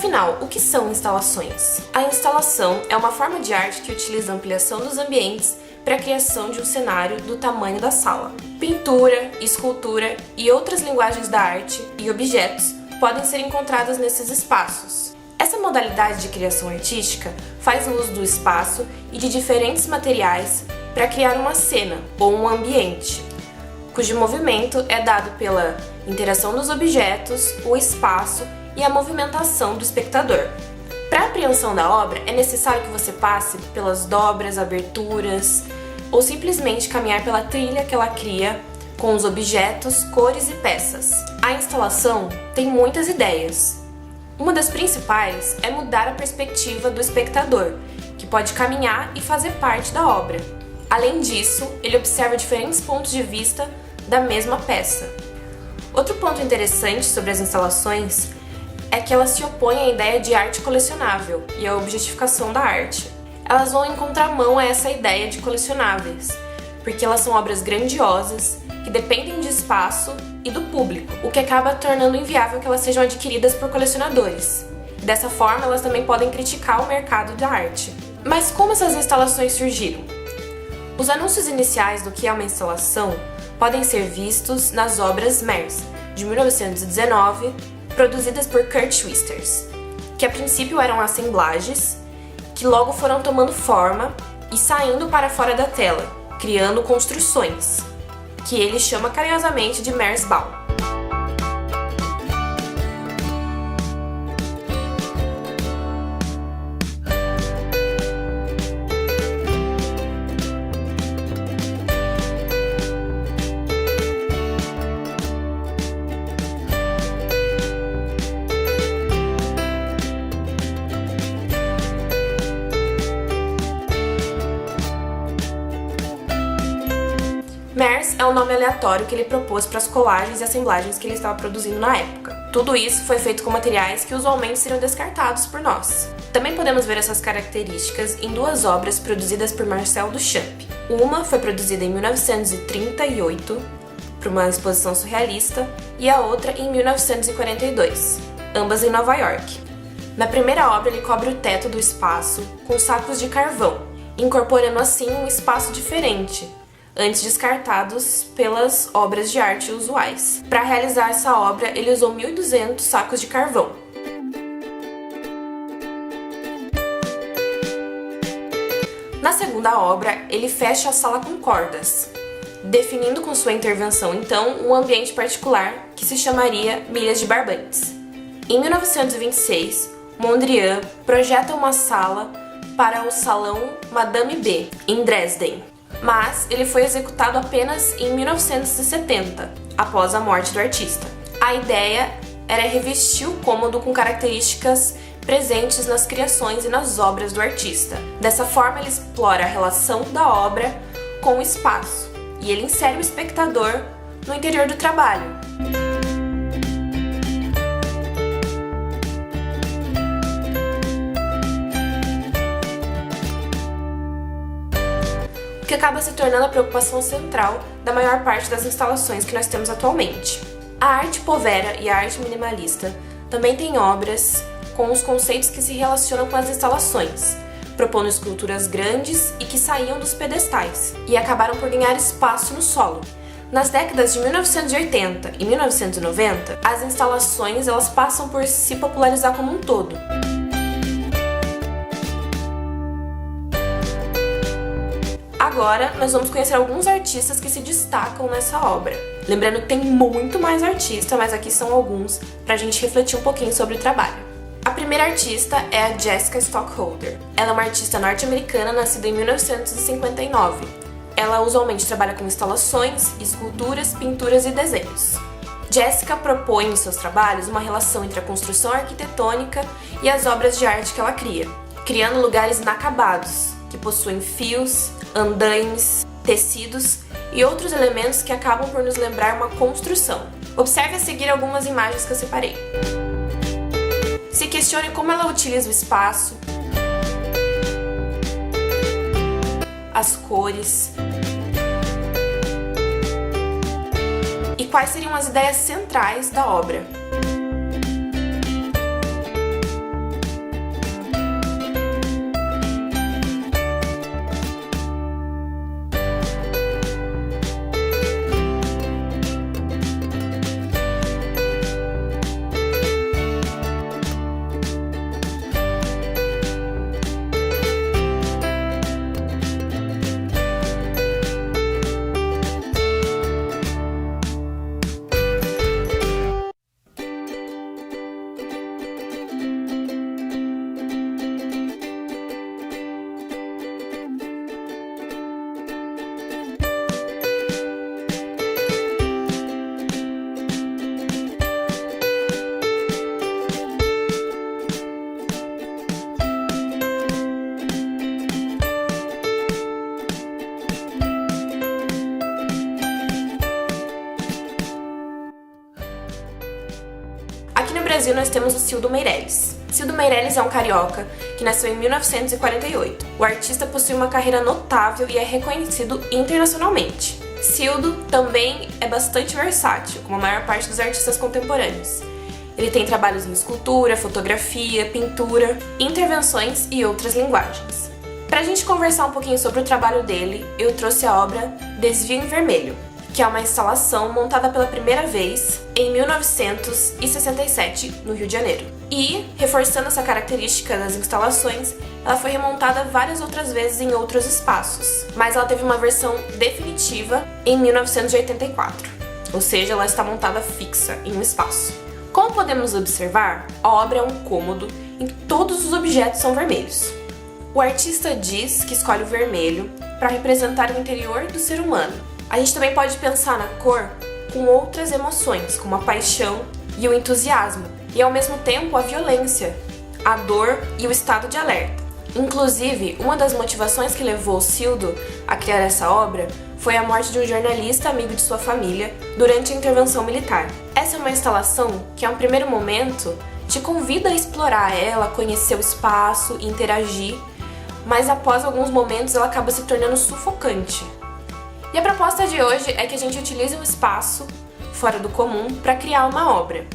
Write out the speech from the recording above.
Afinal, o que são instalações? A instalação é uma forma de arte que utiliza a ampliação dos ambientes para a criação de um cenário do tamanho da sala. Pintura, escultura e outras linguagens da arte e objetos podem ser encontradas nesses espaços. Essa modalidade de criação artística faz uso do espaço e de diferentes materiais para criar uma cena ou um ambiente, cujo movimento é dado pela interação dos objetos, o espaço e a movimentação do espectador. Para a apreensão da obra, é necessário que você passe pelas dobras, aberturas ou simplesmente caminhar pela trilha que ela cria com os objetos, cores e peças. A instalação tem muitas ideias. Uma das principais é mudar a perspectiva do espectador, que pode caminhar e fazer parte da obra. Além disso, ele observa diferentes pontos de vista da mesma peça. Outro ponto interessante sobre as instalações é que elas se opõem à ideia de arte colecionável e à objetificação da arte. Elas vão em contramão a essa ideia de colecionáveis, porque elas são obras grandiosas que dependem de espaço e do público, o que acaba tornando inviável que elas sejam adquiridas por colecionadores. Dessa forma, elas também podem criticar o mercado da arte. Mas como essas instalações surgiram? Os anúncios iniciais do que é uma instalação podem ser vistos nas obras Mers, de 1919, produzidas por Kurt Schwitters, que a princípio eram assemblagens, que logo foram tomando forma e saindo para fora da tela, criando construções, que ele chama carinhosamente de Mersbau. Mers é o nome aleatório que ele propôs para as colagens e assemblagens que ele estava produzindo na época. Tudo isso foi feito com materiais que usualmente seriam descartados por nós. Também podemos ver essas características em duas obras produzidas por Marcel Duchamp. Uma foi produzida em 1938 para uma exposição surrealista e a outra em 1942, ambas em Nova York. Na primeira obra, ele cobre o teto do espaço com sacos de carvão, incorporando assim um espaço diferente, antes descartados pelas obras de arte usuais. Para realizar essa obra, ele usou 1.200 sacos de carvão. Na segunda obra, ele fecha a sala com cordas, definindo com sua intervenção, então, um ambiente particular que se chamaria Milhas de Barbantes. Em 1926, Mondrian projeta uma sala para o Salão Madame B, em Dresden, mas ele foi executado apenas em 1970, após a morte do artista. A ideia era revestir o cômodo com características presentes nas criações e nas obras do artista. Dessa forma, ele explora a relação da obra com o espaço, e ele insere o espectador no interior do trabalho. O que acaba se tornando a preocupação central da maior parte das instalações que nós temos atualmente. A arte povera e a arte minimalista também têm obras com os conceitos que se relacionam com as instalações, propondo esculturas grandes e que saíam dos pedestais, e acabaram por ganhar espaço no solo. Nas décadas de 1980 e 1990, as instalações elas passam por se popularizar como um todo. Agora, nós vamos conhecer alguns artistas que se destacam nessa obra. Lembrando que tem muito mais artista, mas aqui são alguns para a gente refletir um pouquinho sobre o trabalho. A primeira artista é a Jessica Stockholder. Ela é uma artista norte-americana nascida em 1959. Ela usualmente trabalha com instalações, esculturas, pinturas e desenhos. Jessica propõe em seus trabalhos uma relação entre a construção arquitetônica e as obras de arte que ela cria, criando lugares inacabados, que possuem fios, andaimes, tecidos e outros elementos que acabam por nos lembrar uma construção. Observe a seguir algumas imagens que eu separei. Se questione como ela utiliza o espaço, as cores e quais seriam as ideias centrais da obra. Brasil nós temos o Cildo Meirelles. Cildo Meirelles é um carioca que nasceu em 1948. O artista possui uma carreira notável e é reconhecido internacionalmente. Cildo também é bastante versátil, como a maior parte dos artistas contemporâneos. Ele tem trabalhos em escultura, fotografia, pintura, intervenções e outras linguagens. Para a gente conversar um pouquinho sobre o trabalho dele, eu trouxe a obra Desvio em Vermelho, que é uma instalação montada pela primeira vez em 1967, no Rio de Janeiro. E, reforçando essa característica das instalações, ela foi remontada várias outras vezes em outros espaços, mas ela teve uma versão definitiva em 1984, ou seja, ela está montada fixa em um espaço. Como podemos observar, a obra é um cômodo em que todos os objetos são vermelhos. O artista diz que escolhe o vermelho para representar o interior do ser humano. A gente também pode pensar na cor com outras emoções, como a paixão e o entusiasmo, e ao mesmo tempo a violência, a dor e o estado de alerta. Inclusive, uma das motivações que levou Cildo a criar essa obra foi a morte de um jornalista amigo de sua família durante a intervenção militar. Essa é uma instalação que, a um primeiro momento, te convida a explorar ela, conhecer o espaço, interagir, mas após alguns momentos ela acaba se tornando sufocante. E a proposta de hoje é que a gente utilize um espaço fora do comum para criar uma obra.